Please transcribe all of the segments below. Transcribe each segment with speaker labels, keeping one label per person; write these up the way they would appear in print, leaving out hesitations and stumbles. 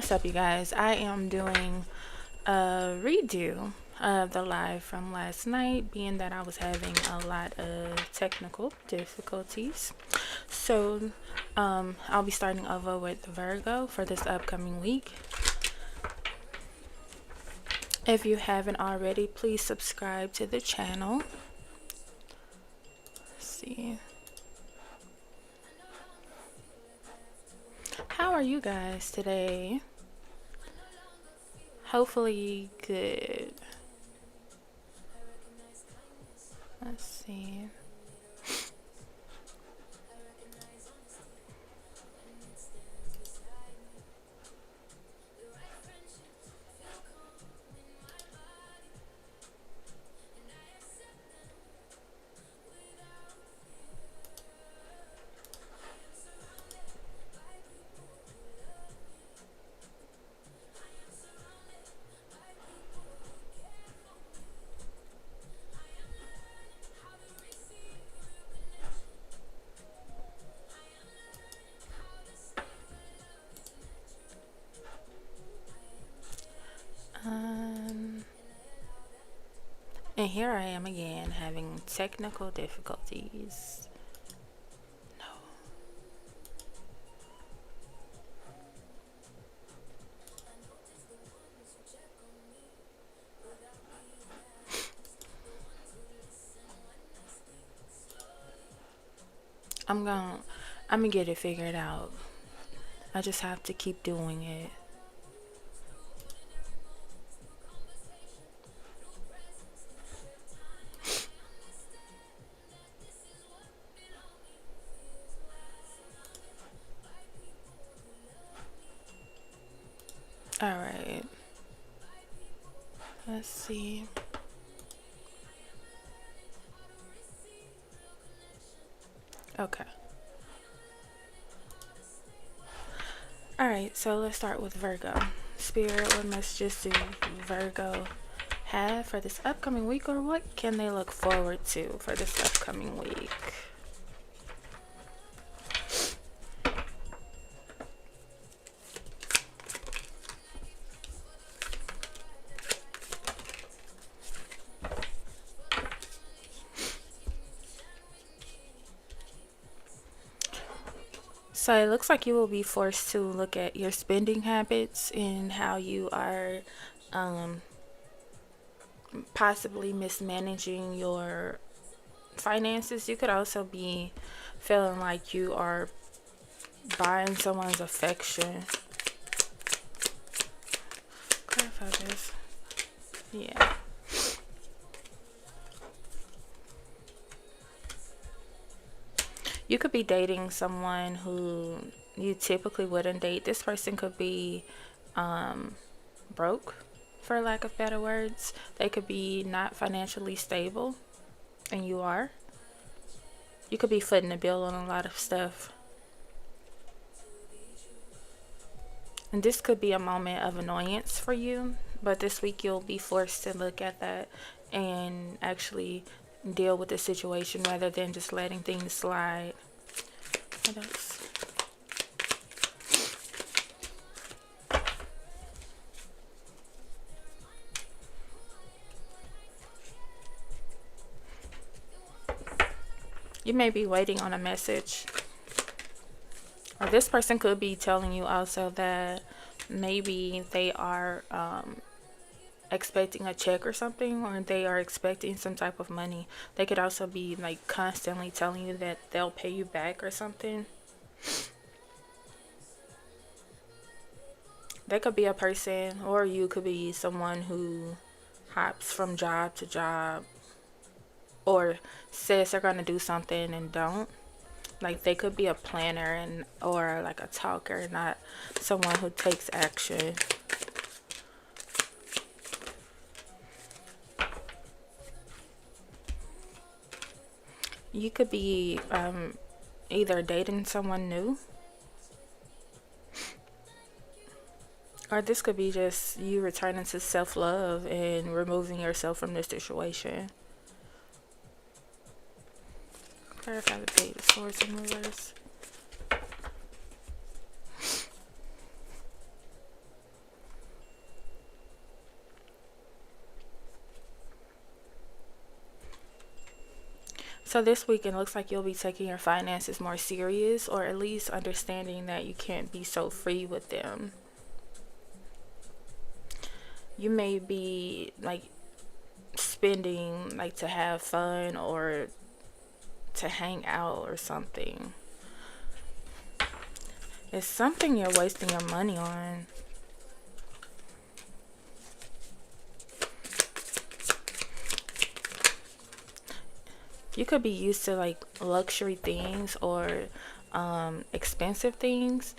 Speaker 1: What's up, you guys? I am doing a redo of the live from last night, being that I was having a lot of technical difficulties. So, I'll be starting over with Virgo for this upcoming week. If you haven't already, please subscribe to the channel. Let's see. How are you guys today? Hopefully good. Let's see. And here I am again having technical difficulties. No. I'm gonna get it figured out. I just have to keep doing it. All right. Let's see. Okay. All right, so let's start with Virgo. Spirit, what messages do Virgo have for this upcoming week, or what can they look forward to for this upcoming week? So it looks like you will be forced to look at your spending habits and how you are possibly mismanaging your finances. You could also be feeling like you are buying someone's affection. Clarify this. Yeah. You could be dating someone who you typically wouldn't date. This person could be broke, for lack of better words. They could be not financially stable, and you are. You could be footing the bill on a lot of stuff. And this could be a moment of annoyance for you, but this week you'll be forced to look at that and actually deal with the situation rather than just letting things slide. What else? You may be waiting on a message. Or this person could be telling you also that maybe they are expecting a check or something, or they are expecting some type of money. They could also be like constantly telling you that they'll pay you back or something. They could be a person, or you could be someone who hops from job to job or says they're going to do something and don't. Like they could be a planner and or like a talker, not someone who takes action. You could be either dating someone new, or this could be just you returning to self-love and removing yourself from this situation. Clarify the Page of Swords in reverse. So this week it looks like you'll be taking your finances more serious, or at least understanding that you can't be so free with them. You may be like spending like to have fun or to hang out or something. It's something you're wasting your money on. You could be used to like luxury things or expensive things.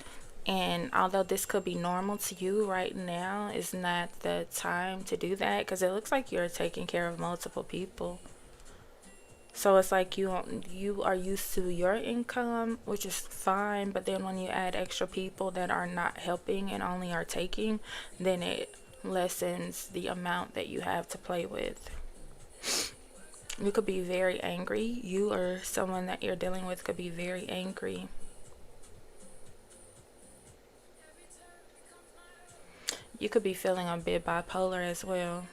Speaker 1: And although this could be normal to you right now, it's not the time to do that because it looks like you're taking care of multiple people. So it's like you are used to your income, which is fine, but then when you add extra people that are not helping and only are taking, then it lessens the amount that you have to play with. You could be very angry. You or someone that you're dealing with could be very angry. You could be feeling a bit bipolar as well.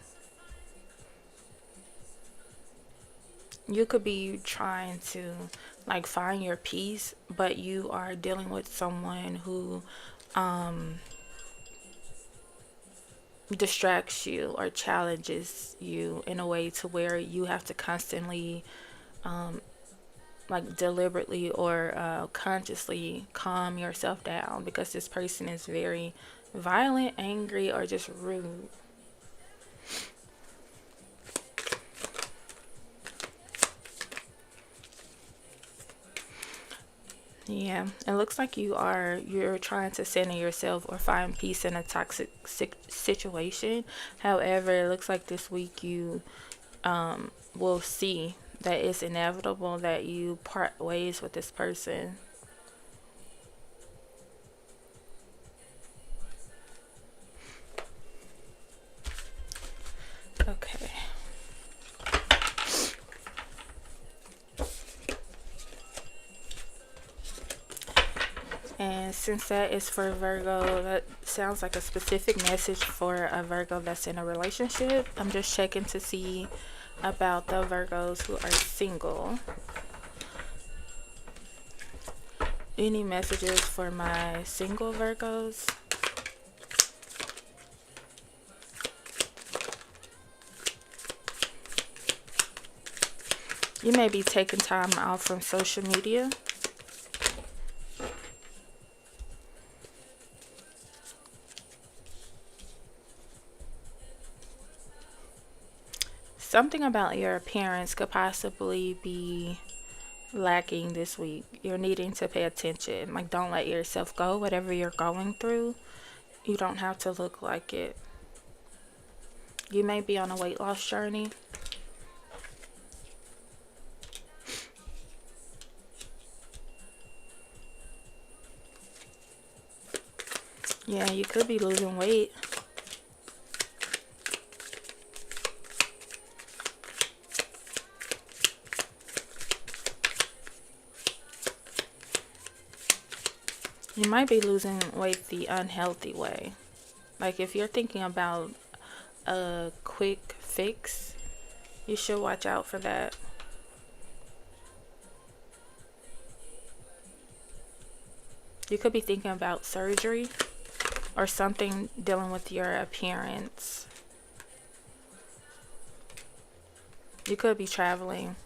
Speaker 1: You could be trying to like find your peace, but you are dealing with someone who distracts you or challenges you in a way to where you have to constantly like deliberately or consciously calm yourself down because this person is very violent, angry, or just rude. Yeah, it looks like you're trying to center yourself or find peace in a toxic situation. However, it looks like this week you will see that it's inevitable that you part ways with this person. Okay. And since that is for Virgo, that sounds like a specific message for a Virgo that's in a relationship. I'm just checking to see about the Virgos who are single. Any messages for my single Virgos? You may be taking time off from social media. Something about your appearance could possibly be lacking this week. You're needing to pay attention. Like, don't let yourself go. Whatever you're going through, you don't have to look like it. You may be on a weight loss journey. Yeah, you could be losing weight. You might be losing weight the unhealthy way. Like if you're thinking about a quick fix, you should watch out for that. You could be thinking about surgery or something dealing with your appearance. You could be traveling.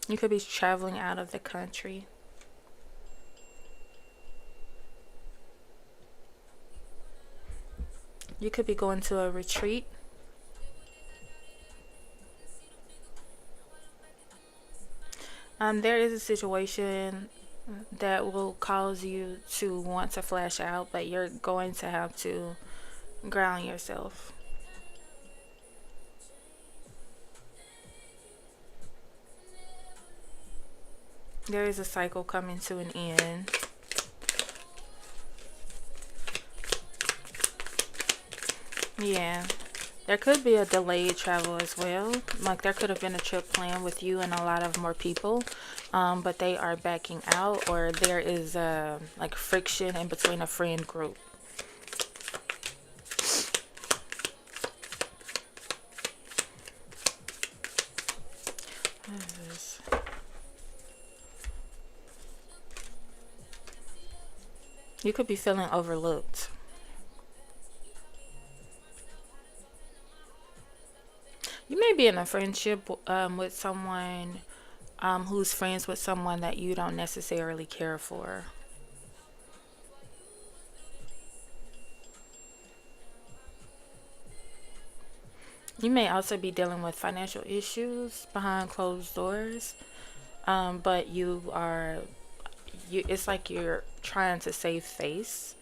Speaker 1: You could be traveling out of the country. You could be going to a retreat. There is a situation that will cause you to want to flash out, but you're going to have to ground yourself. There is a cycle coming to an end. Yeah. There could be a delayed travel as well. Like there could have been a trip planned with you and a lot of more people, but they are backing out, or there is like friction in between a friend group. You could be feeling overlooked. You may be in a friendship with someone who's friends with someone that you don't necessarily care for. You may also be dealing with financial issues behind closed doors, but it's like you're trying to save face.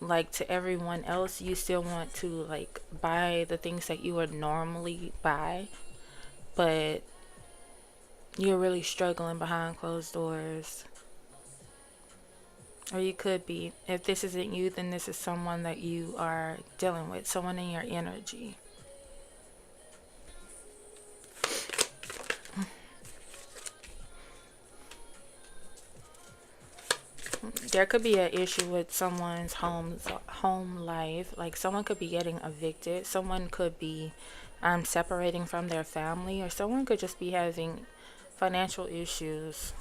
Speaker 1: Like to everyone else, you still want to like buy the things that you would normally buy, but you're really struggling behind closed doors. Or you could be, if this isn't you, then this is someone that you are dealing with, someone in your energy. There could be an issue with someone's home life. Like someone could be getting evicted. Someone could be separating from their family, or someone could just be having financial issues.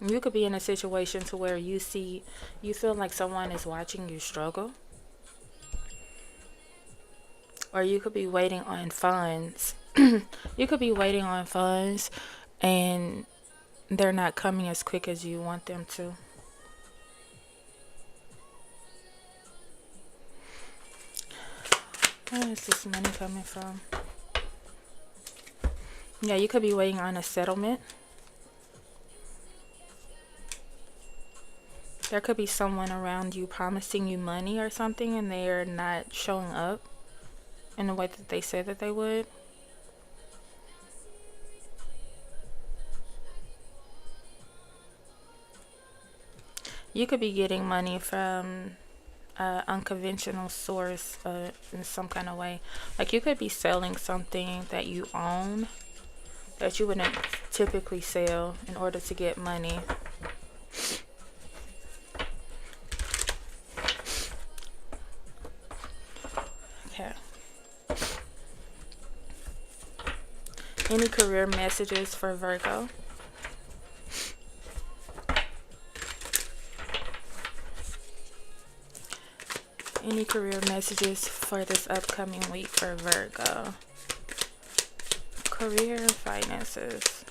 Speaker 1: You could be in a situation to where you feel like someone is watching you struggle. Or you could be waiting on funds. You could be waiting on funds and they're not coming as quick as you want them to. Where is this money coming from? Yeah, you could be waiting on a settlement. There could be someone around you promising you money or something and they're not showing up in the way that they said that they would. You could be getting money from an unconventional source in some kind of way. Like you could be selling something that you own that you wouldn't typically sell in order to get money. Okay. Any career messages for Virgo? Any career messages for this upcoming week for Virgo? Career and finances.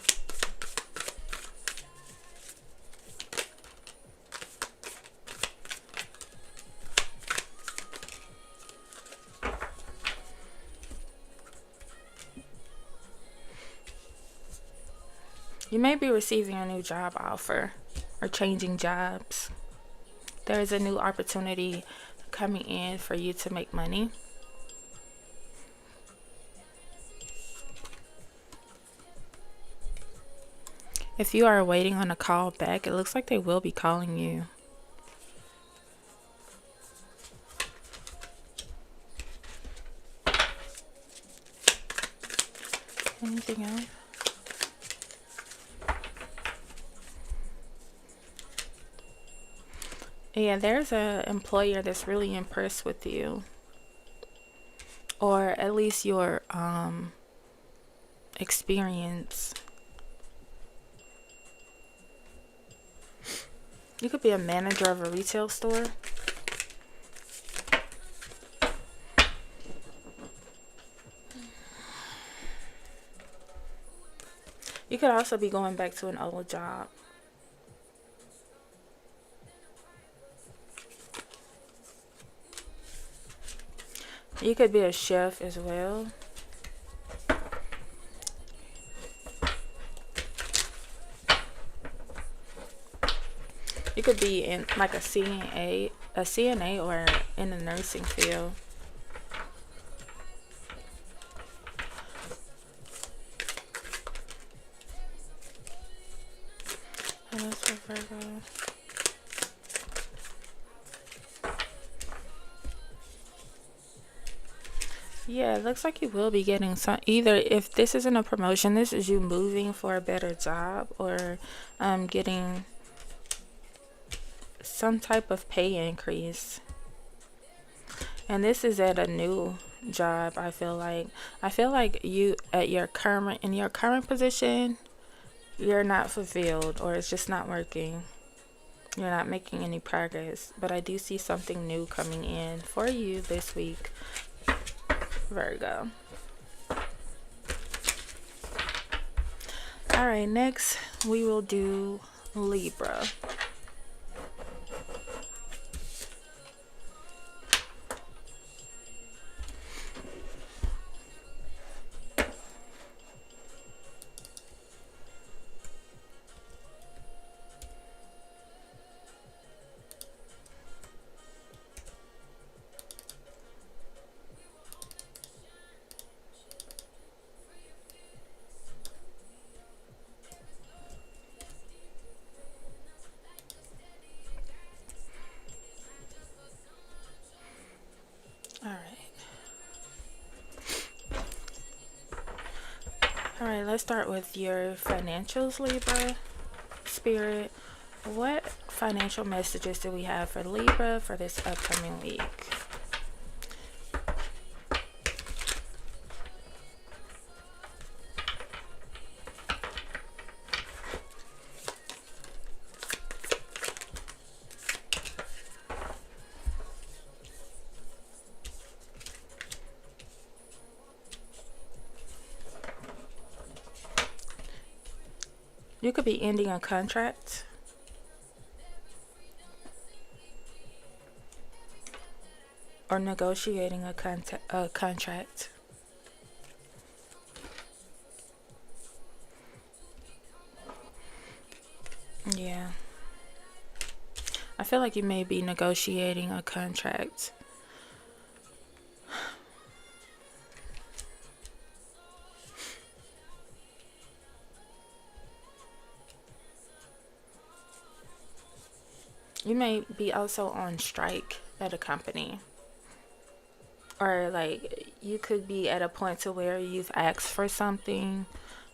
Speaker 1: You may be receiving a new job offer or changing jobs. There is a new opportunity coming in for you to make money. If you are waiting on a call back, it looks like they will be calling you. Anything else? Yeah, there's an employer that's really impressed with you. Or at least your experience. You could be a manager of a retail store. You could also be going back to an old job. You could be a chef as well. You could be in like a CNA or in the nursing field. And that's for Virgo. Yeah, it looks like you will be getting some. Either if this isn't a promotion, this is you moving for a better job, or getting some type of pay increase. And this is at a new job. I feel like you at your current in your current position, you're not fulfilled, or it's just not working. You're not making any progress, but I do see something new coming in for you this week, Virgo. All right, next we will do Libra. All right. All right, let's start with your financials, Libra. Spirit, what financial messages do we have for Libra for this upcoming week? You could be ending a contract, or negotiating a contract. Yeah. I feel like you may be negotiating a contract. You may be also on strike at a company. Or like you could be at a point to where you've asked for something,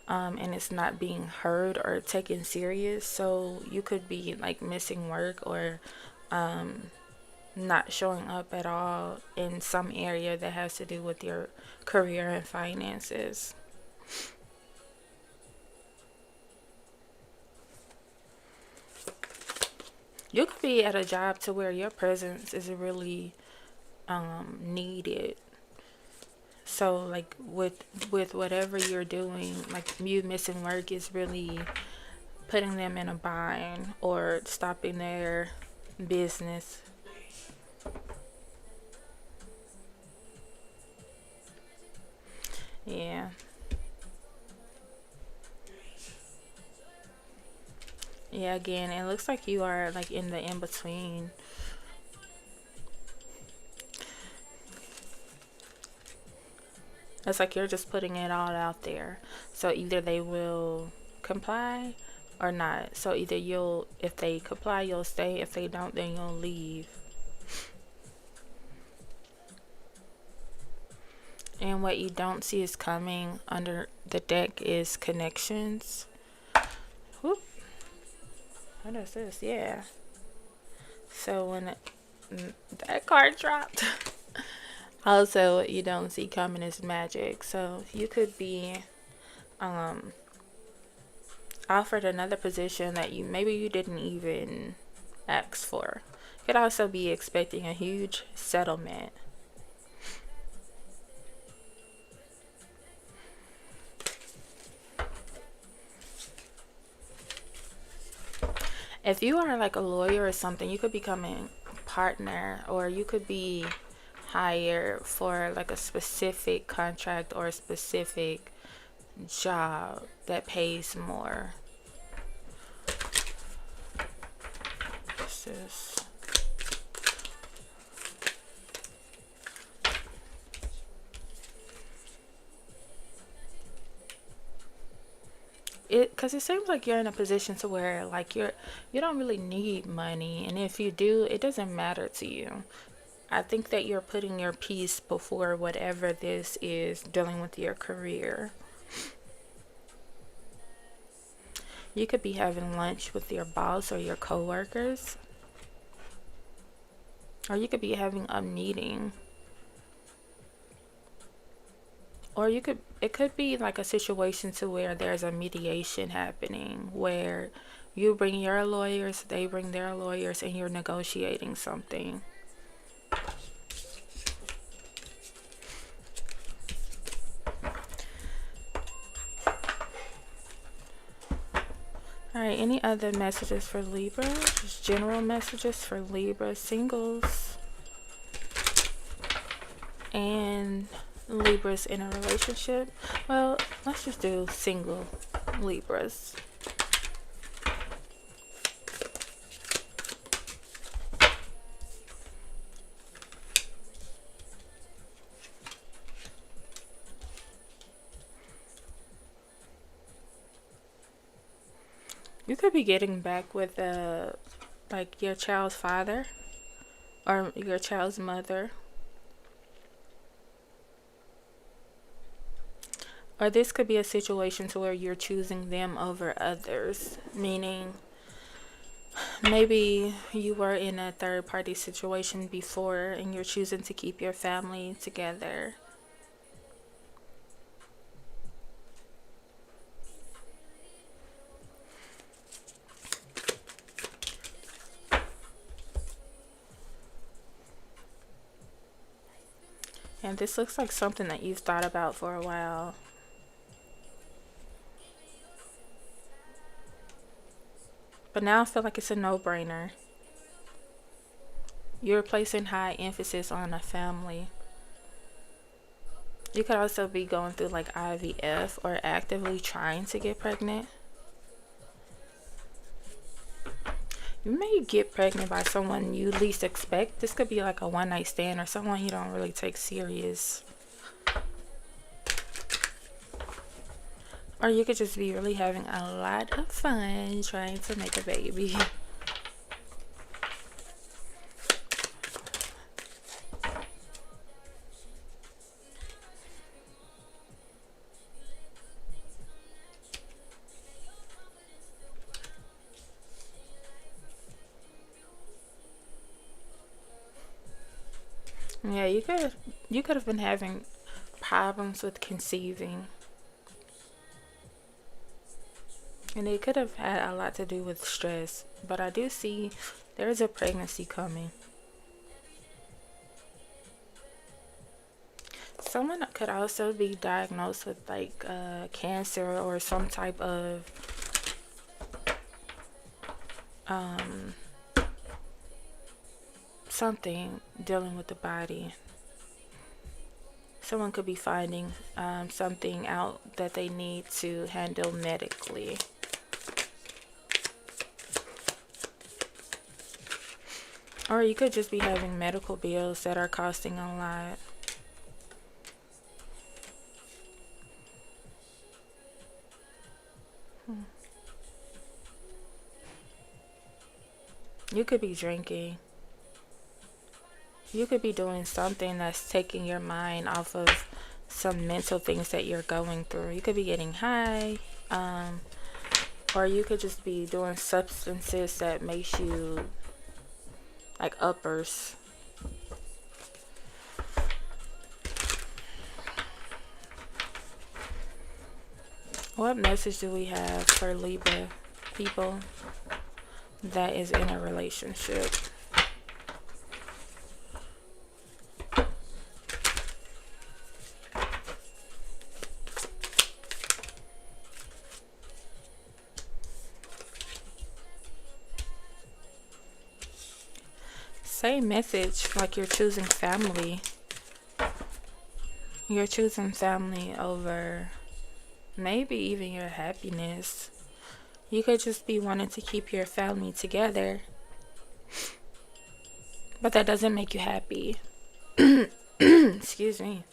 Speaker 1: and it's not being heard or taken serious. So you could be like missing work, or not showing up at all in some area that has to do with your career and finances. You could be at a job to where your presence is really needed. So like with whatever you're doing, like you missing work is really putting them in a bind or stopping their business. Yeah. Yeah, again, it looks like you are like in the in between. It's like you're just putting it all out there. So either they will comply or not. So either you'll, if they comply, you'll stay. If they don't, then you'll leave. And what you don't see is coming under the deck is connections. Whoop. What is this? Yeah. So when that card dropped. Also, what you don't see coming is magic. So you could be um, offered another position that you didn't even ask for. You could also be expecting a huge settlement. If you are like a lawyer or something, you could become a partner, or you could be hired for like a specific contract or a specific job that pays more. This is it, because it seems like you're in a position to where like you don't really need money, and if you do, it doesn't matter to you. I think that you're putting your peace before whatever this is dealing with your career. You could be having lunch with your boss or your coworkers, or you could be having a meeting. Or it could be like a situation to where there's a mediation happening where you bring your lawyers, they bring their lawyers, and you're negotiating something. Alright, any other messages for Libra? Just general messages for Libra singles and Libras in a relationship. Well, let's just do single Libras. You could be getting back with like your child's father or your child's mother. Or this could be a situation to where you're choosing them over others, meaning maybe you were in a third party situation before and you're choosing to keep your family together. And this looks like something that you've thought about for a while. But now I feel like it's a no-brainer. You're placing high emphasis on a family. You could also be going through like IVF or actively trying to get pregnant. You may get pregnant by someone you least expect. This could be like a one-night stand or someone you don't really take serious. Or you could just be really having a lot of fun trying to make a baby. Yeah, you could have been having problems with conceiving. And it could have had a lot to do with stress. But I do see there's a pregnancy coming. Someone could also be diagnosed with like cancer or some type of something dealing with the body. Someone could be finding something out that they need to handle medically. Or you could just be having medical bills that are costing a lot. You could be drinking. You could be doing something that's taking your mind off of some mental things that you're going through. You could be getting high, or you could just be doing substances that makes you like uppers. What message do we have for Libra people that is in a relationship? Same message, like you're choosing family. You're choosing family over maybe even your happiness. You could just be wanting to keep your family together, but that doesn't make you happy. Excuse me.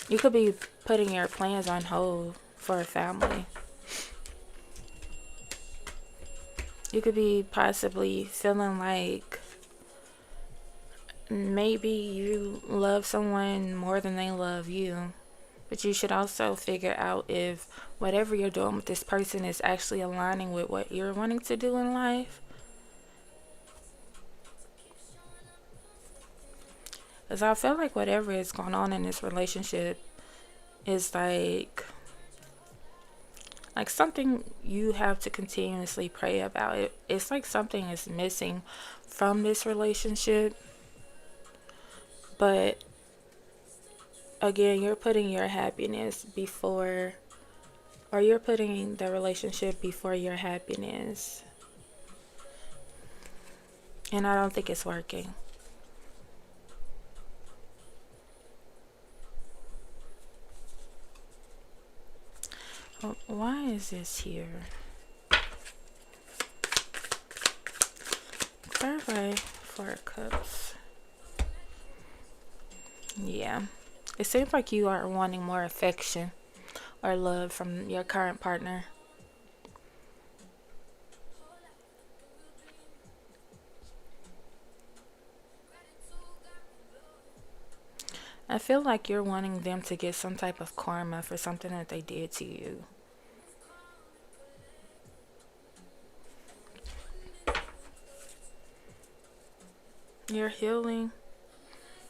Speaker 1: You could be putting your plans on hold for a family. You could be possibly feeling like maybe you love someone more than they love you. But you should also figure out if whatever you're doing with this person is actually aligning with what you're wanting to do in life. Because I feel like whatever is going on in this relationship is like something you have to continuously pray about. It's like something is missing from this relationship. But again, you're putting your happiness before, or you're putting the relationship before your happiness. And I don't think it's working. Oh, why is this here? Clarify 4 cups. Yeah. It seems like you are wanting more affection or love from your current partner. I feel like you're wanting them to get some type of karma for something that they did to you. You're healing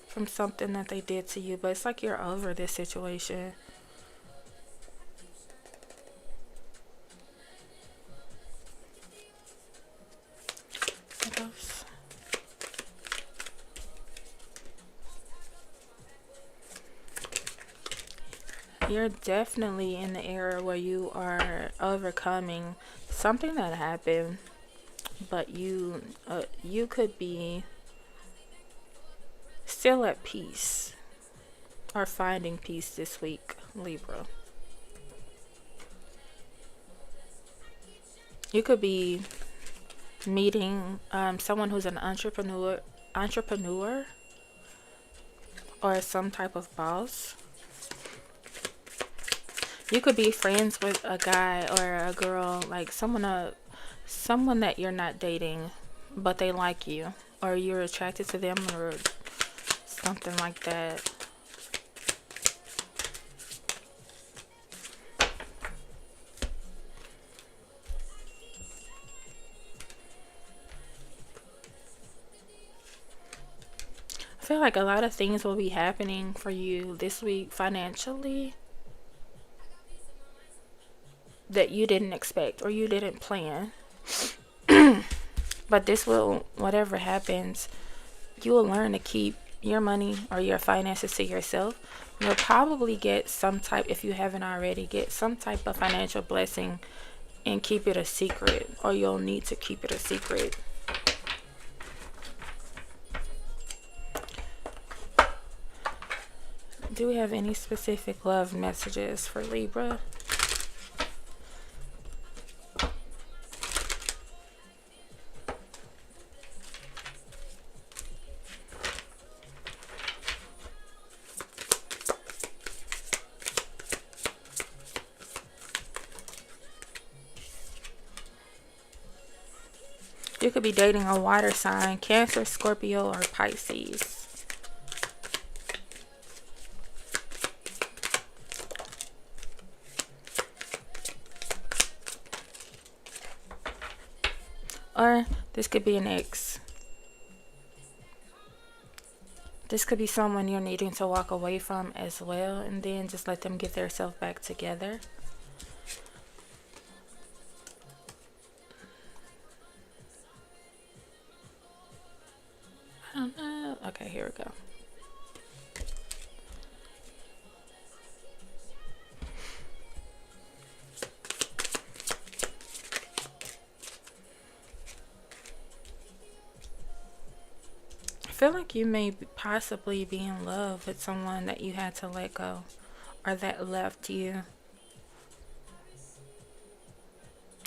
Speaker 1: from something that they did to you, but it's like you're over this situation. What else? You're definitely in the era where you are overcoming something that happened, but you could be still at peace or finding peace this week, Libra. You could be meeting someone who's an entrepreneur or some type of boss. You could be friends with a guy or a girl, like someone that you're not dating, but they like you, or you're attracted to them, or something like that. I feel like a lot of things will be happening for you this week financially that you didn't expect or you didn't plan. But this will, whatever happens, you will learn to keep your money or your finances to yourself. You'll probably get some type, if you haven't already, get some type of financial blessing and keep it a secret, or you'll need to keep it a secret. Do we have any specific love messages for Libra? You could be dating a water sign, Cancer, Scorpio, or Pisces. Or this could be an ex. This could be someone you're needing to walk away from as well, and then just let them get themselves back together. I don't know. Okay, here we go. I feel like you may possibly be in love with someone that you had to let go or that left you.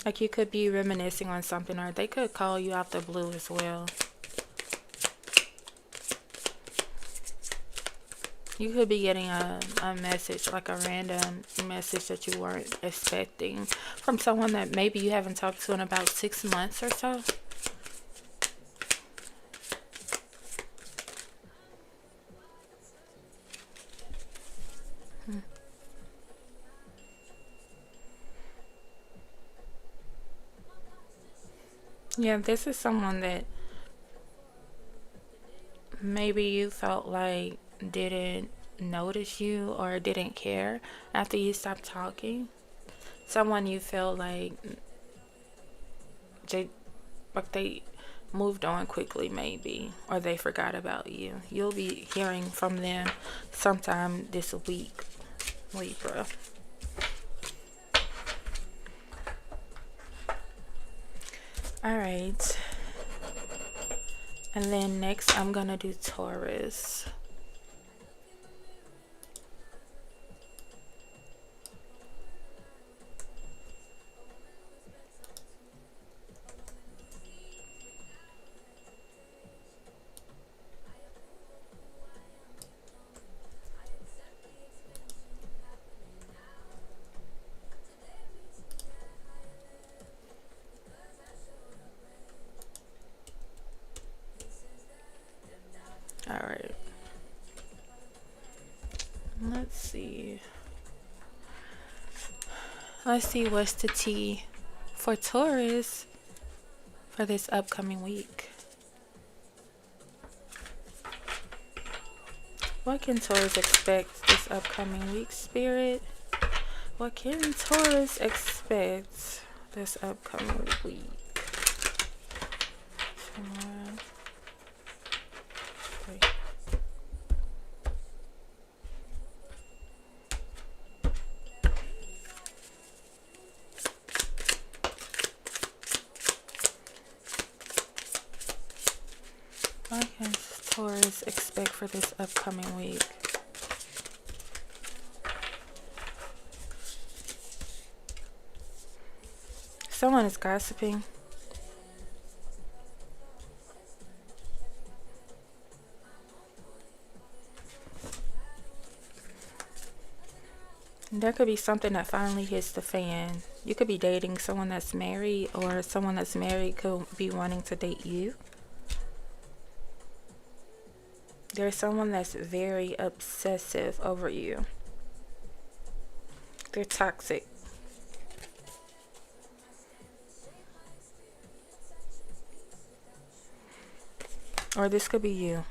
Speaker 1: Like you could be reminiscing on something, or they could call you out the blue as well. You could be getting a message, like a random message that you weren't expecting from someone that maybe you haven't talked to in about 6 months or so. Yeah, this is someone that maybe you felt like didn't notice you or didn't care after you stopped talking. Someone you feel they, like they moved on quickly, maybe, or they forgot about you. You'll be hearing from them sometime this week, Libra. All right. And then next, I'm gonna do Taurus. All right. Let's see. Let's see what's the tea for Taurus for this upcoming week. What can Taurus expect this upcoming week, Spirit? What can Taurus expect this upcoming week? What can Taurus expect for this upcoming week? Someone is gossiping. There could be something that finally hits the fan. You could be dating someone that's married, or someone that's married could be wanting to date you. There's someone that's very obsessive over you. They're toxic. Or this could be you.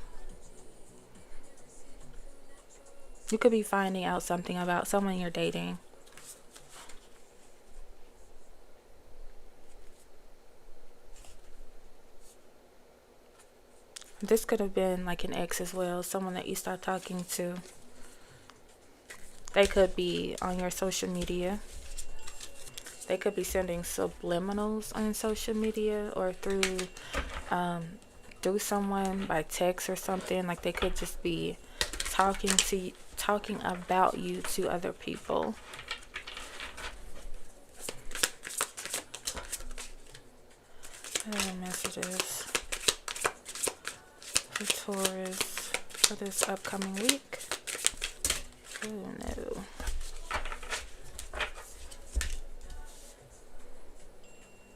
Speaker 1: You could be finding out something about someone you're dating. This could have been like an ex as well, someone that you start talking to. They could be on your social media. They could be sending subliminals on social media, or through someone by text or something. Like they could just be talking about you to other people. Other messages for Taurus for this upcoming week. Oh no.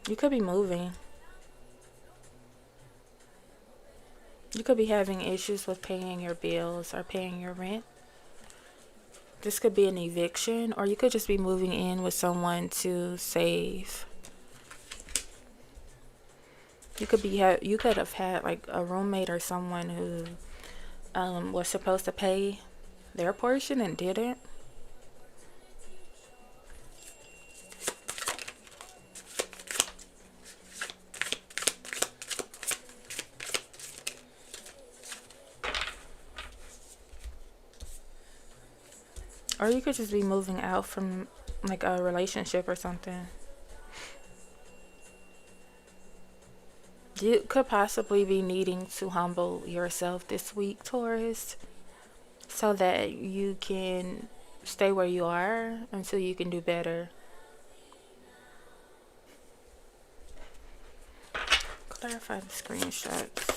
Speaker 1: You could be moving. You could be having issues with paying your bills or paying your rent. This could be an eviction, or you could just be moving in with someone to save. You could have had like a roommate or someone who was supposed to pay their portion and didn't. Or you could just be moving out from like a relationship or something. You could possibly be needing to humble yourself this week, Taurus, so that you can stay where you are until you can do better. Clarify the screenshots.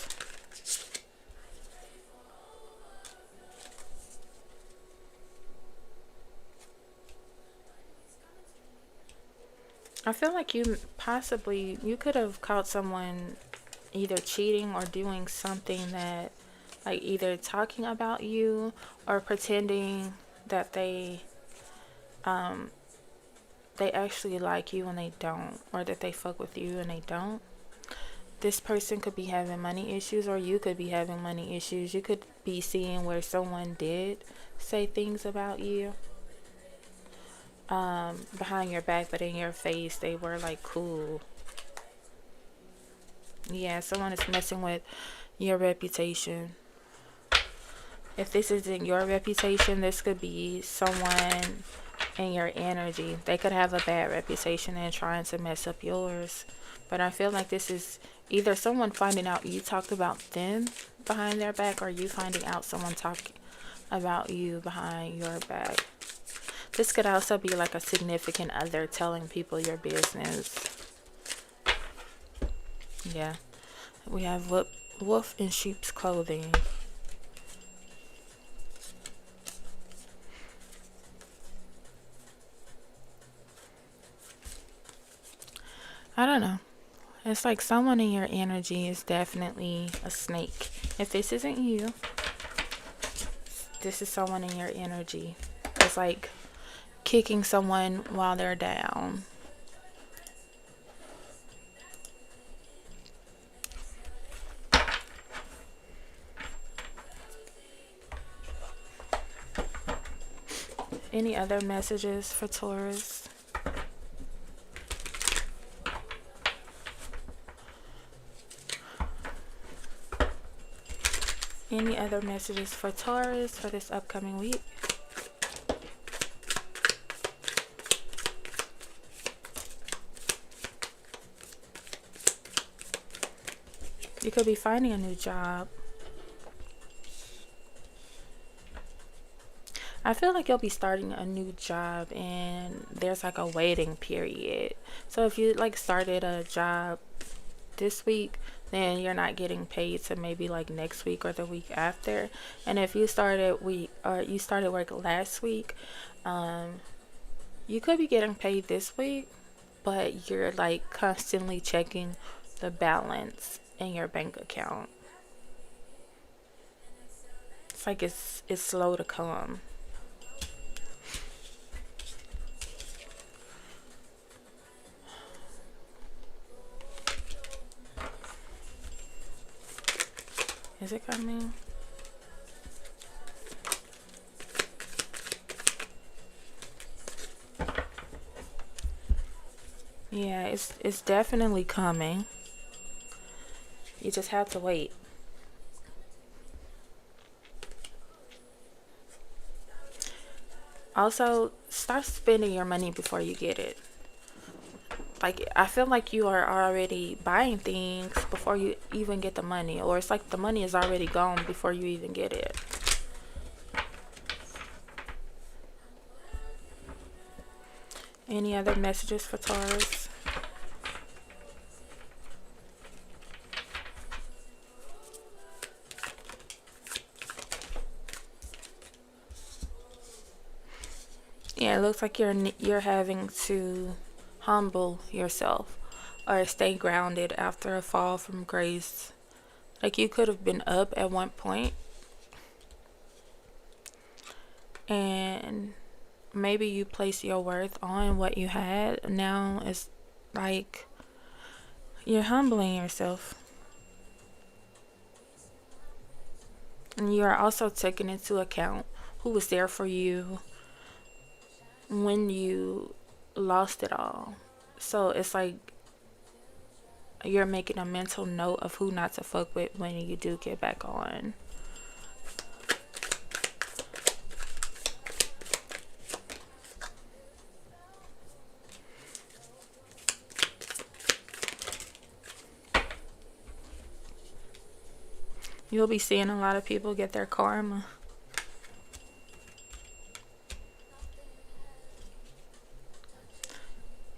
Speaker 1: I feel like you could have caught someone either cheating or doing something that, like, either talking about you or pretending that they actually like you and they don't, or that they fuck with you and they don't. this person could be having money issues, or you could be having money issues. You could be seeing where someone did say things about you behind your back, but in your face they were like cool. Yeah, someone is messing with your reputation. If this isn't your reputation, this could be someone in your energy. They could have a bad reputation and trying to mess up yours. But I feel like this is either someone finding out you talked about them behind their back, or you finding out someone talking about you behind your back. This could also be like a significant other telling people your business. Yeah. We have wolf in sheep's clothing. I don't know. It's like someone in your energy is definitely a snake. If this isn't you, this is someone in your energy. It's like kicking someone while they're down. Any other messages for Taurus? Any other messages for Taurus for this upcoming week? You could be finding a new job. I feel like you'll be starting a new job and there's like a waiting period. So if you like started a job this week, then you're not getting paid to maybe like next week or the week after. And if you started work last week, you could be getting paid this week, but you're like constantly checking the balance in your bank account. It's like it's slow to come. Is it coming? Yeah, it's definitely coming. You just have to wait. Also, start spending your money before you get it. Like, I feel like you are already buying things before you even get the money, or it's like the money is already gone before you even get it. Any other messages for Taurus? Yeah, it looks like you're having to humble yourself or stay grounded after a fall from grace. Like, you could have been up at one point and maybe you place your worth on what you had. Now it's like you're humbling yourself. And you are also taking into account who was there for you when you lost it all. So it's like you're making a mental note of who not to fuck with when you do get back on. You'll be seeing a lot of people get their karma.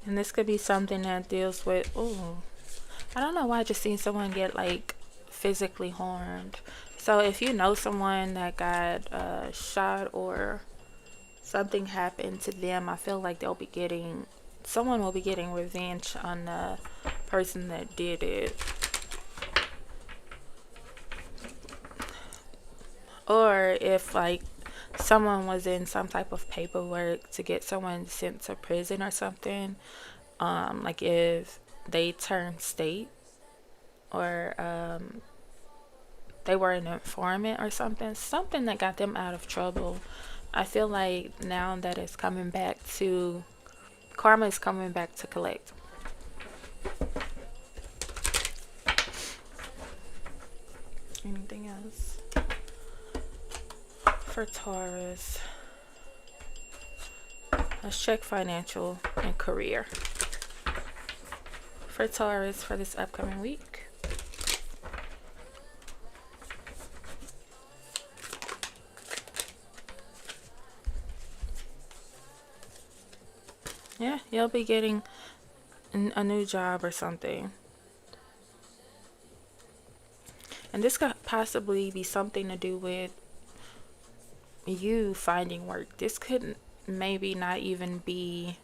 Speaker 1: And this could be something that deals with, oh, I don't know why I just seen someone get like physically harmed. So if you know someone that got shot or something happened to them, I feel like someone will be getting revenge on the person that did it. Or if like someone was in some type of paperwork to get someone sent to prison or something, like if they turn state or they were an informant or something that got them out of trouble. I feel like now that it's coming back to, karma is coming back to collect. Anything else for Taurus? Let's check financial and career for Taurus for this upcoming week. Yeah, you'll be getting a new job or something. And this could possibly be something to do with you finding work. This could maybe not even be,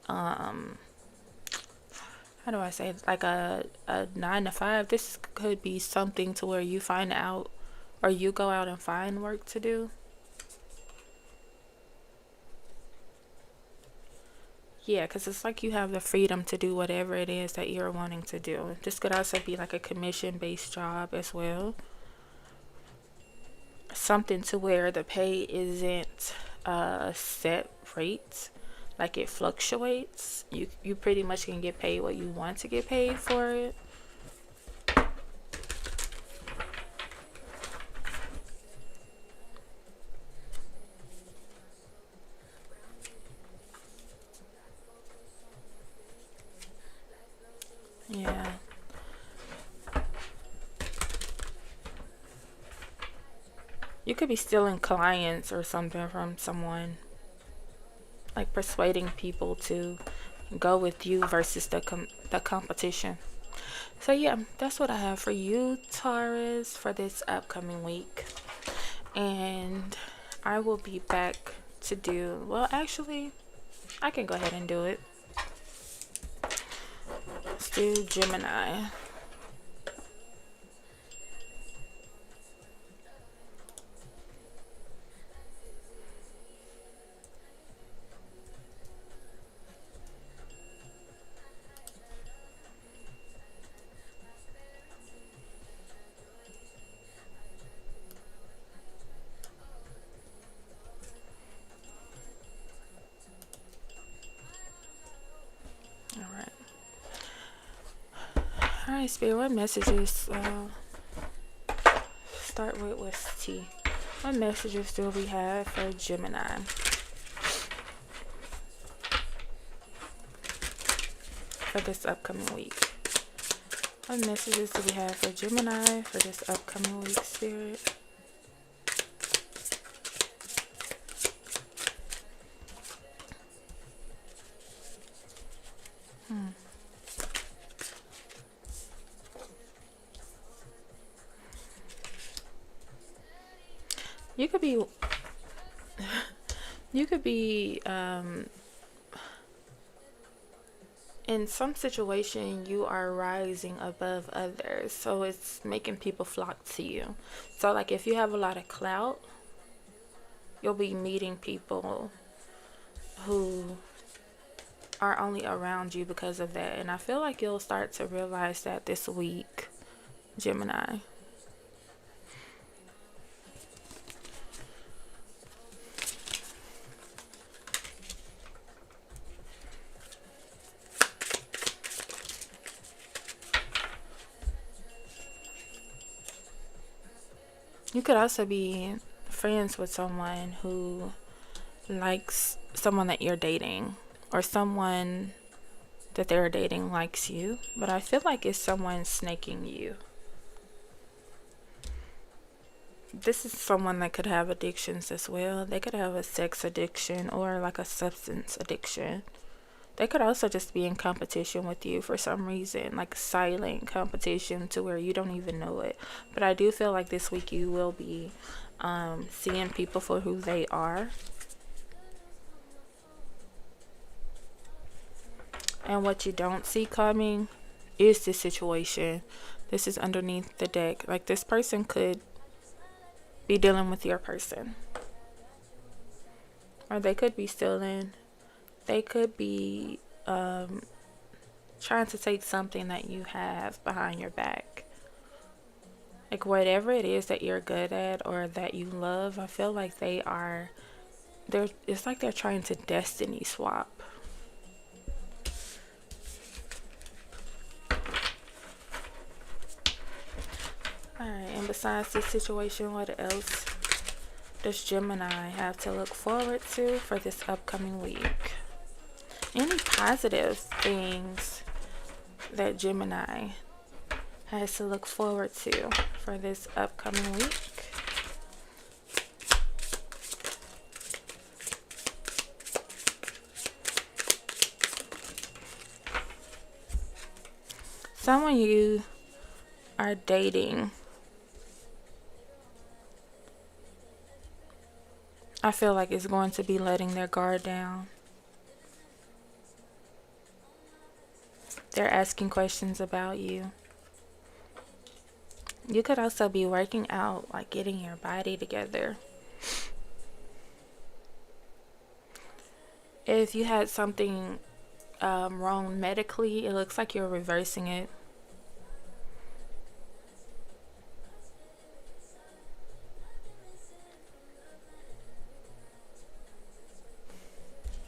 Speaker 1: how do I say it? Like a 9 to 5. This could be something to where you find out, or you go out and find work to do. Yeah, because it's like you have the freedom to do whatever it is that you're wanting to do. This could also be like a commission-based job as well. Something to where the pay isn't a set rate, like it fluctuates. You pretty much can get paid what you want to get paid for it. Yeah. You could be stealing clients or something from someone. Like persuading people to go with you versus the competition. So yeah, that's what I have for you, Taurus, for this upcoming week. And I will be back to do, well, actually, I can go ahead and do it. Let's do Gemini. Alright, Spirit, what messages, start with T. What messages do we have for Gemini? For this upcoming week. What messages do we have for Gemini for this upcoming week, Spirit? You could be in some situation you are rising above others, so it's making people flock to you. So like if you have a lot of clout, you'll be meeting people who are only around you because of that. And I feel like you'll start to realize that this week, Gemini. You could also be friends with someone who likes someone that you're dating, or someone that they're dating likes you, but I feel like it's someone snaking you. This is someone that could have addictions as well. They could have a sex addiction or like a substance addiction. They could also just be in competition with you for some reason, like silent competition to where you don't even know it. But I do feel like this week you will be seeing people for who they are. And what you don't see coming is this situation. This is underneath the deck. Like this person could be dealing with your person. Or they could be stealing. They could be trying to take something that you have behind your back. Like whatever it is that you're good at or that you love, I feel like it's like they're trying to destiny swap. Alright, and besides this situation, what else does Gemini have to look forward to for this upcoming week? Any positive things that Gemini has to look forward to for this upcoming week? Someone you are dating, I feel like is going to be letting their guard down. They're asking questions about you. You could also be working out, like getting your body together. If you had something wrong medically, it looks like you're reversing it.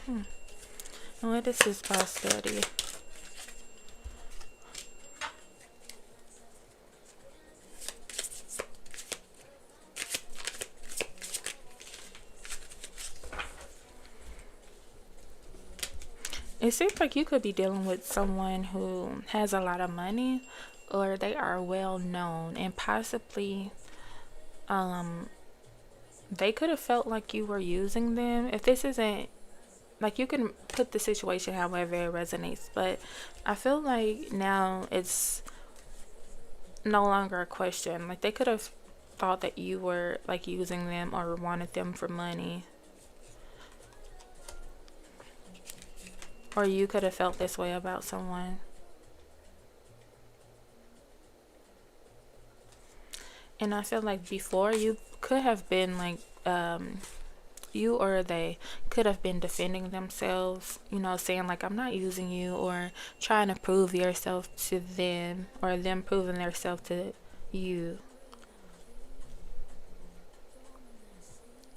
Speaker 1: And what is this prosperity? It seems like you could be dealing with someone who has a lot of money, or they are well known, and possibly they could have felt like you were using them. If this isn't, like, you can put the situation however it resonates, but I feel like now it's no longer a question. Like, they could have thought that you were like using them or wanted them for money. Or you could have felt this way about someone. And I feel like before, you could have been like, you or they could have been defending themselves, you know, saying like, I'm not using you, or trying to prove yourself to them, or them proving themselves to you.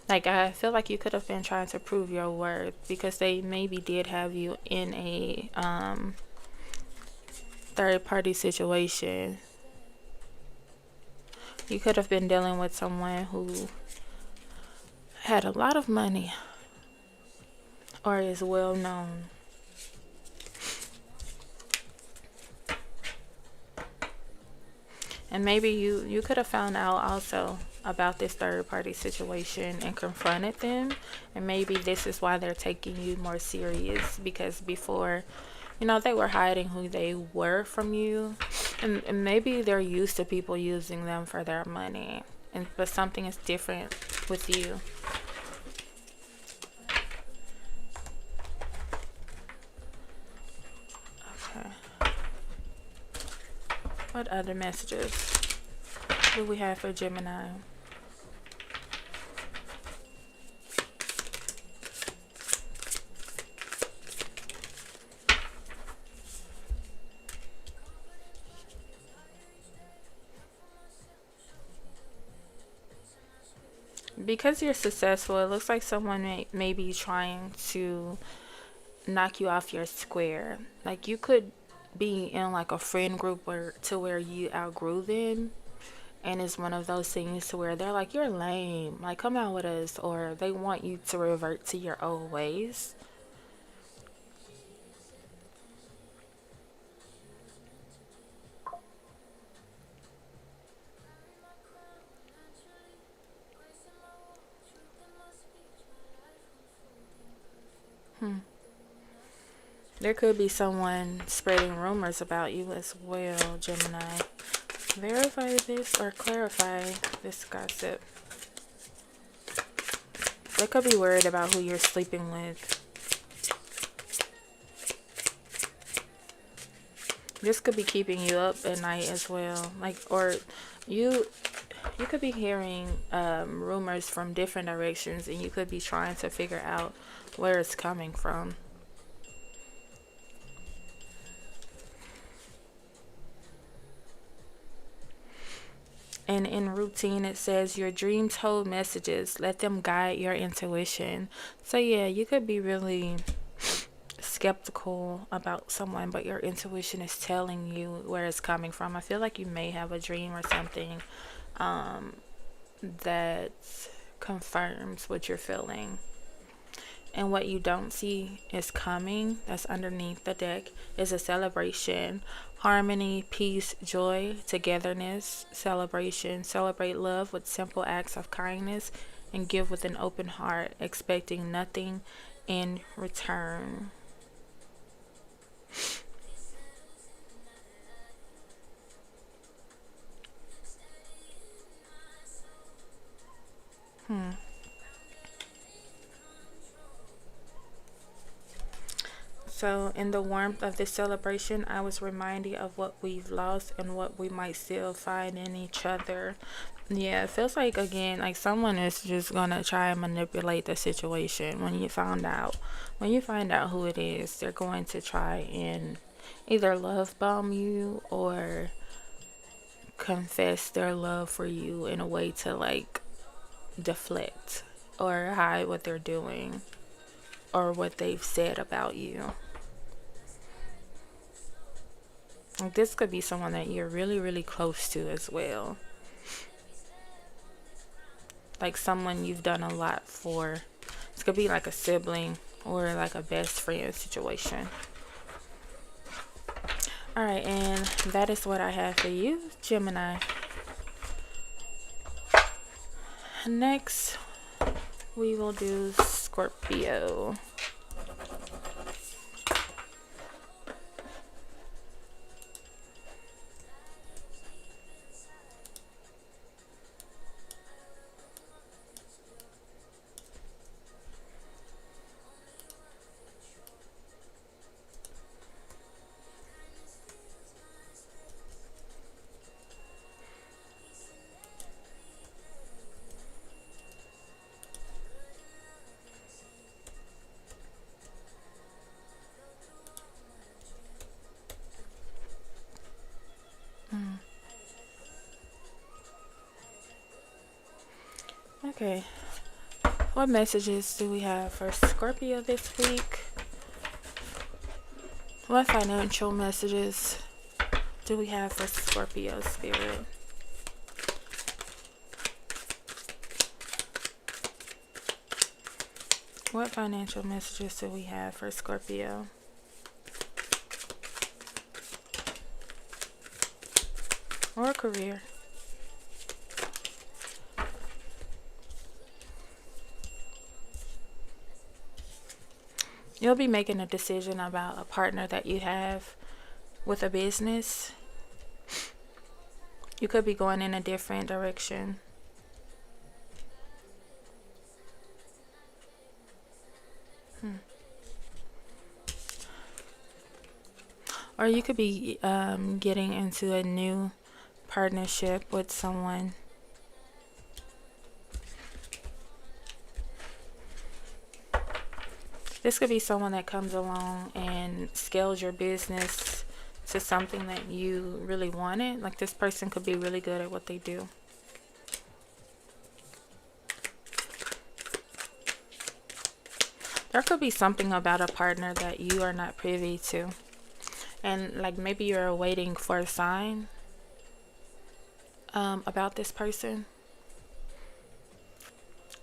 Speaker 1: Like, I feel like you could have been trying to prove your worth, because they maybe did have you in a third party situation. You could have been dealing with someone who had a lot of money or is well known. And maybe you could have found out also about this third party situation and confronted them. And maybe this is why they're taking you more serious, because before, you know, they were hiding who they were from you. And maybe they're used to people using them for their money. But something is different with you. Okay. What other messages do we have for Gemini? Because you're successful, it looks like someone may be trying to knock you off your square. Like, you could be in like a friend group where you outgrew them, and it's one of those things to where they're like, you're lame, like, come out with us, or they want you to revert to your old ways. There could be someone spreading rumors about you as well, Gemini. Verify this or clarify this gossip. They could be worried about who you're sleeping with. This could be keeping you up at night as well. Like, or you could be hearing rumors from different directions, and you could be trying to figure out where it's coming from. And in routine, it says your dreams hold messages. Let them guide your intuition. So yeah, you could be really skeptical about someone, but your intuition is telling you where it's coming from. I feel like you may have a dream or something that confirms what you're feeling. And what you don't see is coming, that's underneath the deck, is a celebration. Harmony, peace, joy, togetherness, celebration. Celebrate love with simple acts of kindness and give with an open heart, expecting nothing in return. So, in the warmth of this celebration, I was reminded of what we've lost and what we might still find in each other. Yeah, it feels like, again, like someone is just gonna try and manipulate the situation. When you find out who it is, they're going to try and either love bomb you or confess their love for you in a way to like deflect or hide what they're doing or what they've said about you. Like, this could be someone that you're really, really close to as well. Like someone you've done a lot for. This could be like a sibling or like a best friend situation. Alright, and that is what I have for you, Gemini. Next, we will do Scorpio. Okay, what messages do we have for Scorpio this week? What financial messages do we have for Scorpio spirit? What financial messages do we have for Scorpio? Or career? You'll be making a decision about a partner that you have with a business. You could be going in a different direction. Or you could be getting into a new partnership with someone. This could be someone that comes along and scales your business to something that you really wanted. Like, this person could be really good at what they do. There could be something about a partner that you are not privy to. And like maybe you're waiting for a sign about this person.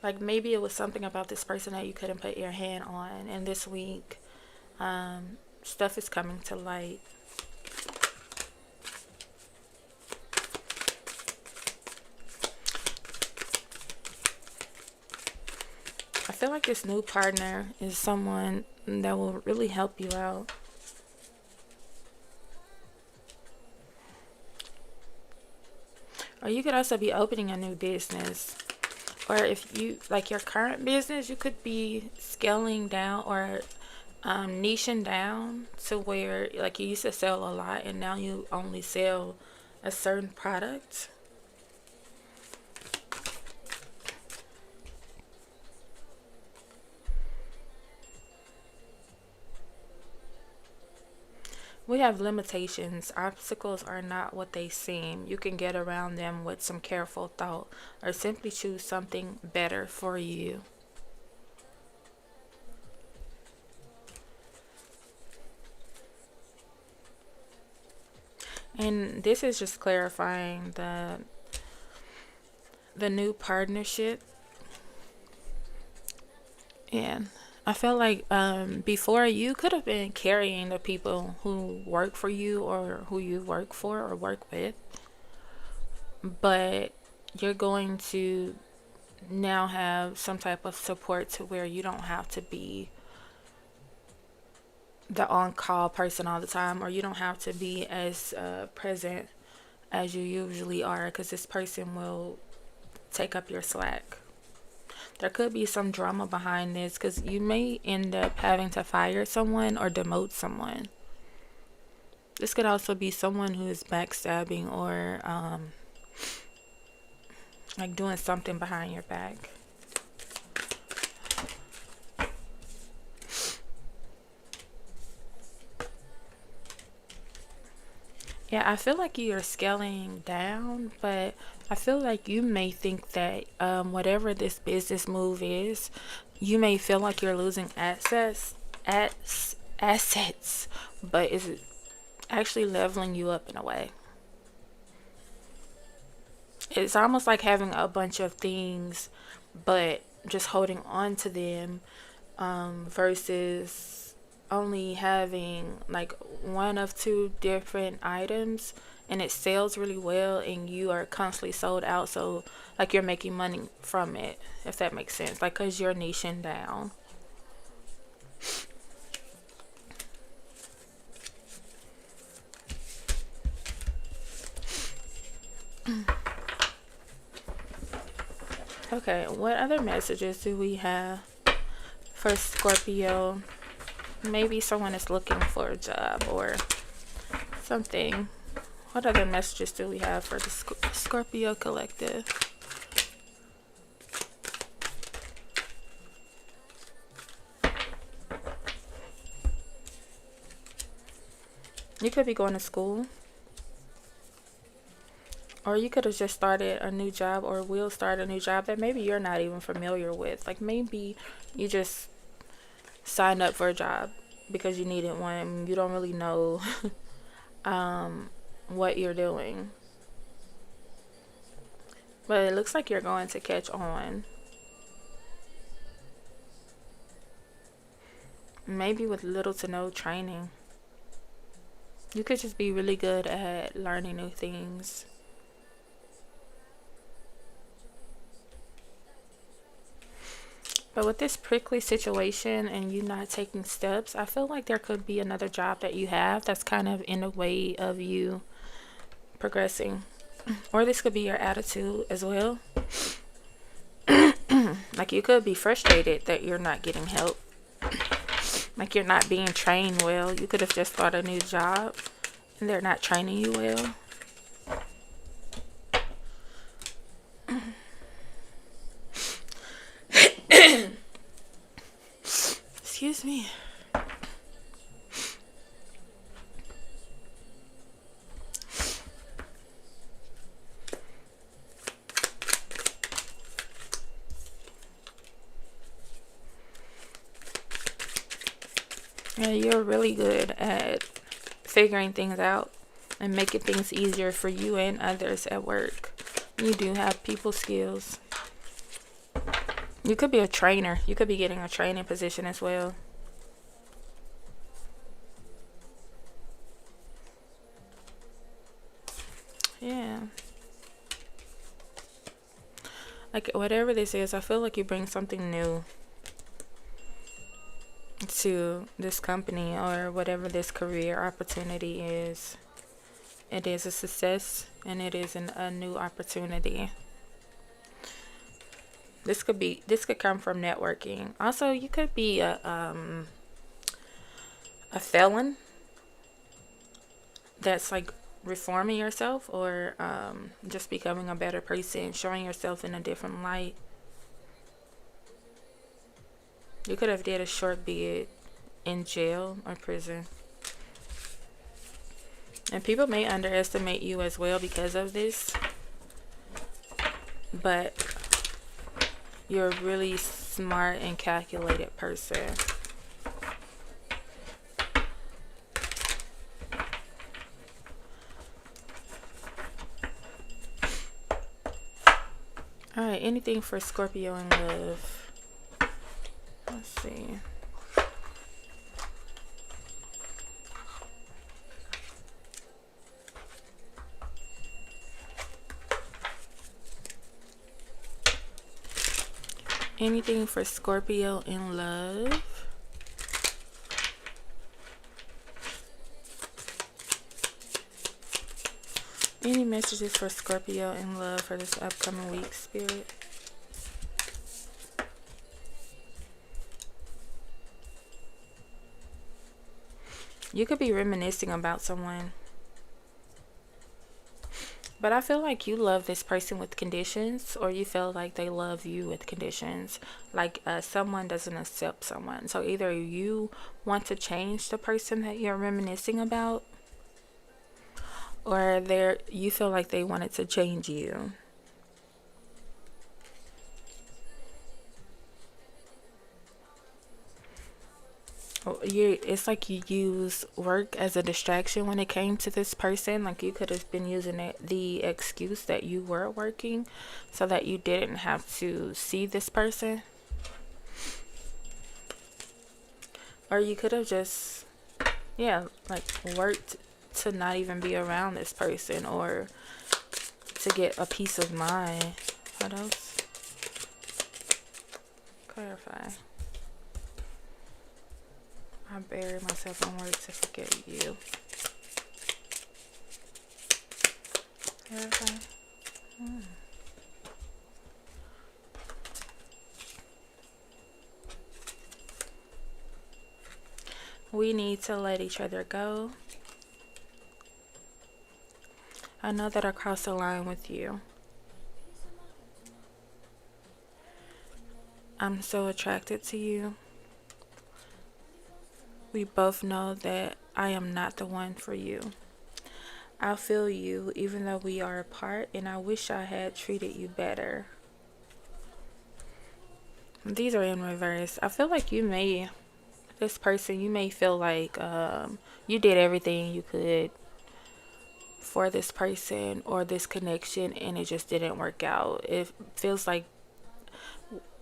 Speaker 1: Like maybe it was something about this person that you couldn't put your hand on. And this week, stuff is coming to light. I feel like this new partner is someone that will really help you out. Or you could also be opening a new business. Or if you, like your current business, you could be scaling down or niching down to where like you used to sell a lot and now you only sell a certain product. We have limitations. Obstacles are not what they seem. You can get around them with some careful thought or simply choose something better for you. And this is just clarifying the new partnership. And I felt like before you could have been carrying the people who work for you or who you work for or work with, but you're going to now have some type of support to where you don't have to be the on-call person all the time, or you don't have to be as present as you usually are, because this person will take up your slack. There could be some drama behind this because you may end up having to fire someone or demote someone. This could also be someone who is backstabbing or like doing something behind your back. Yeah, I feel like you're scaling down, but I feel like you may think that whatever this business move is, you may feel like you're losing assets, but it's actually leveling you up in a way. It's almost like having a bunch of things, but just holding on to them versus only having like one of two different items and it sells really well and you are constantly sold out, so like you're making money from it, if that makes sense, like because you're niching down. Okay, what other messages do we have for Scorpio? Maybe someone is looking for a job or something. What other messages do we have for the Scorpio collective? You could be going to school, or you could have just started a new job or will start a new job that maybe you're not even familiar with. Like maybe you just signed up for a job because you needed one. You don't really know what you're doing. But it looks like you're going to catch on. Maybe with little to no training. You could just be really good at learning new things. But with this prickly situation and you not taking steps, I feel like there could be another job that you have that's kind of in the way of you progressing. Or this could be your attitude as well. Like you could be frustrated that you're not getting help. Like you're not being trained well. You could have just started a new job and they're not training you well. Excuse me. Yeah, you're really good at figuring things out and making things easier for you and others at work. You do have people skills. You could be a trainer. You could be getting a training position as well. Yeah. Like whatever this is, I feel like you bring something new to this company or whatever this career opportunity is. It is a success and it is a new opportunity. This could come from networking. Also, you could be a felon that's like reforming yourself or just becoming a better person, showing yourself in a different light. You could have did a short bid in jail or prison. And people may underestimate you as well because of this, but you're a really smart and calculated person. Alright, anything for Scorpio in love? Let's see. Anything for Scorpio in love? Any messages for Scorpio in love for this upcoming week, Spirit? You could be reminiscing about someone. But I feel like you love this person with conditions, or you feel like they love you with conditions. Like someone doesn't accept someone. So either you want to change the person that you're reminiscing about, or you feel like they wanted to change you. It's like you use work as a distraction when it came to this person. Like you could have been using the excuse that you were working so that you didn't have to see this person. Or you could have just, like worked to not even be around this person, or to get a peace of mind. What else? Clarify. I bury myself in words to forget you. Clarify. We need to let each other go. I know that I crossed the line with you. I'm so attracted to you. We both know that I am not the one for you. I feel you even though we are apart, and I wish I had treated you better. These are in reverse. I feel like this person, you may feel like you did everything you could for this person or this connection, and it just didn't work out. It feels like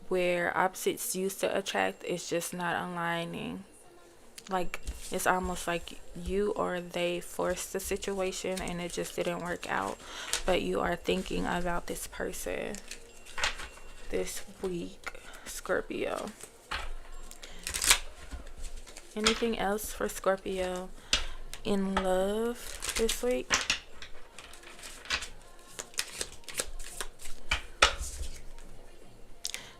Speaker 1: where opposites used to attract, it's just not aligning. Like it's almost like you or they forced the situation and it just didn't work out, but you are thinking about this person this week, Scorpio. Anything else for Scorpio in love this week?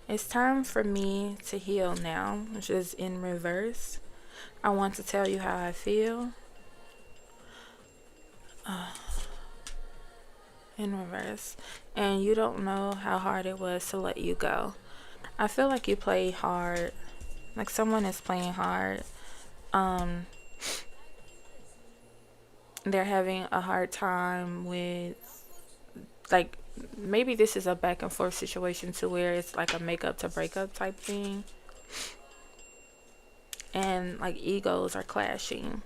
Speaker 1: It's time for me to heal now, which is in reverse. I want to tell you how I feel. In reverse. And you don't know how hard it was to let you go. I feel like you play hard. Like someone is playing hard. They're having a hard time with, like, maybe this is a back and forth situation to where it's like a makeup to breakup type thing. And like egos are clashing.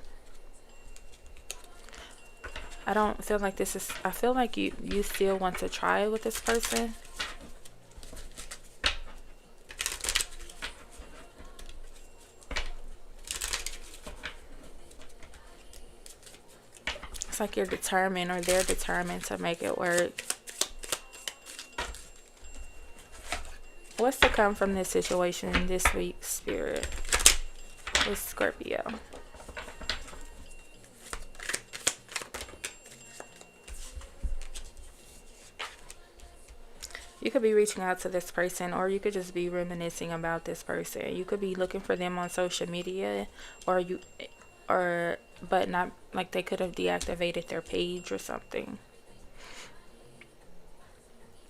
Speaker 1: I don't feel like this is, I feel like you still want to try with this person. It's like you're determined, or they're determined to make it work. What's to come from this situation this week, Spirit, with Scorpio? You could be reaching out to this person, or you could just be reminiscing about this person. You could be looking for them on social media, but not, like they could have deactivated their page or something.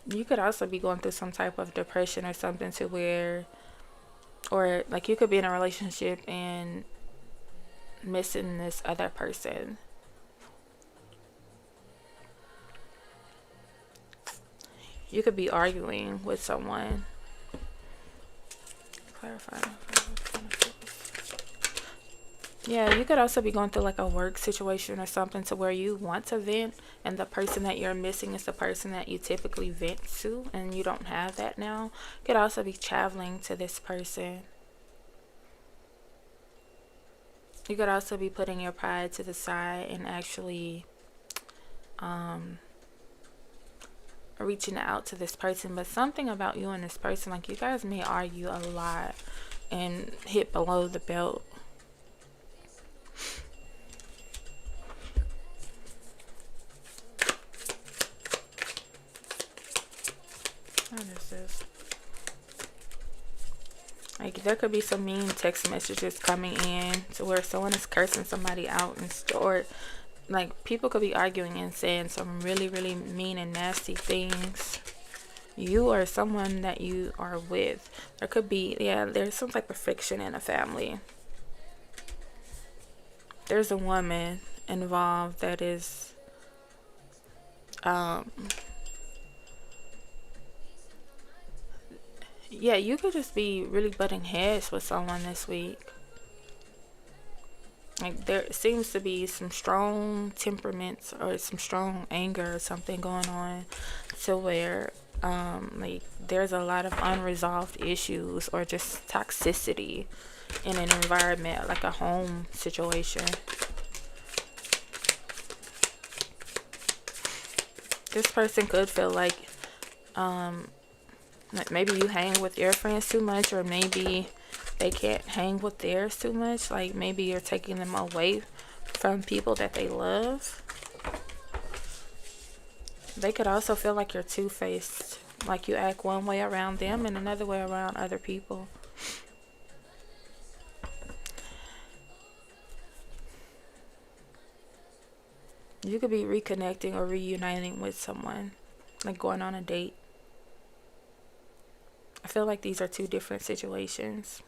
Speaker 1: You could also be going through some type of depression or something to where, or like you could be in a relationship and missing this other person. You could be arguing with someone. Clarify. Yeah, you could also be going through like a work situation or something to where you want to vent, and the person that you're missing is the person that you typically vent to, and you don't have that now. You could also be traveling to this person. You could also be putting your pride to the side and actually reaching out to this person. But something about you and this person, like you guys may argue a lot and hit below the belt. What is this? Like there could be some mean text messages coming in to where someone is cursing somebody out and stored. Like people could be arguing and saying some really, really mean and nasty things. You or someone that you are with. There could be, yeah, there's some type of friction in a family. There's a woman involved that is yeah, you could just be really butting heads with someone this week. Like there seems to be some strong temperaments or some strong anger or something going on to where like there's a lot of unresolved issues or just toxicity in an environment, like a home situation. This person could feel like maybe you hang with your friends too much, or maybe they can't hang with theirs too much. Like maybe you're taking them away from people that they love. They could also feel like you're two-faced, like you act one way around them and another way around other people. You could be reconnecting or reuniting with someone, like going on a date. I feel like these are two different situations.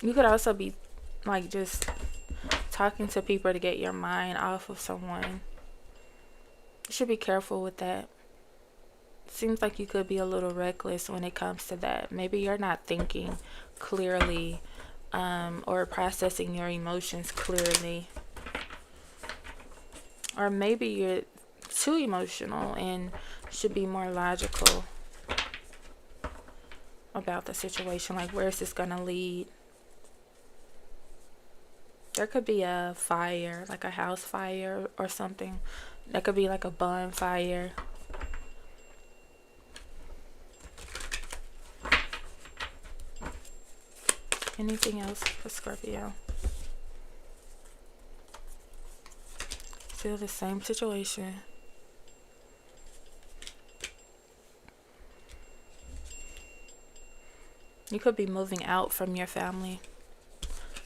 Speaker 1: You could also be like just talking to people to get your mind off of someone. You should be careful with that. Seems like you could be a little reckless when it comes to that. Maybe you're not thinking clearly or processing your emotions clearly. Or maybe you're too emotional and should be more logical about the situation. Like, where is this going to lead? There could be a fire, like a house fire or something. That could be like a bonfire. Anything else for Scorpio? Still the same situation. You could be moving out from your family.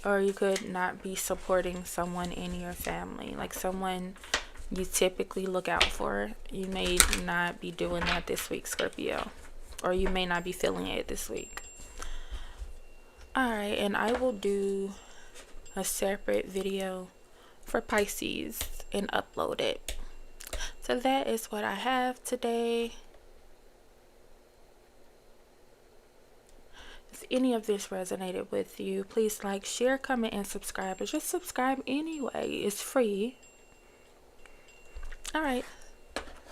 Speaker 1: Or you could not be supporting someone in your family. Like someone you typically look out for. You may not be doing that this week, Scorpio. Or you may not be feeling it this week. Alright, and I will do a separate video for Pisces and upload it. So that is what I have today. If any of this resonated with you, please like, share, comment, and subscribe. Or just subscribe anyway. It's free. Alright.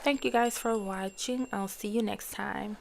Speaker 1: Thank you guys for watching. I'll see you next time.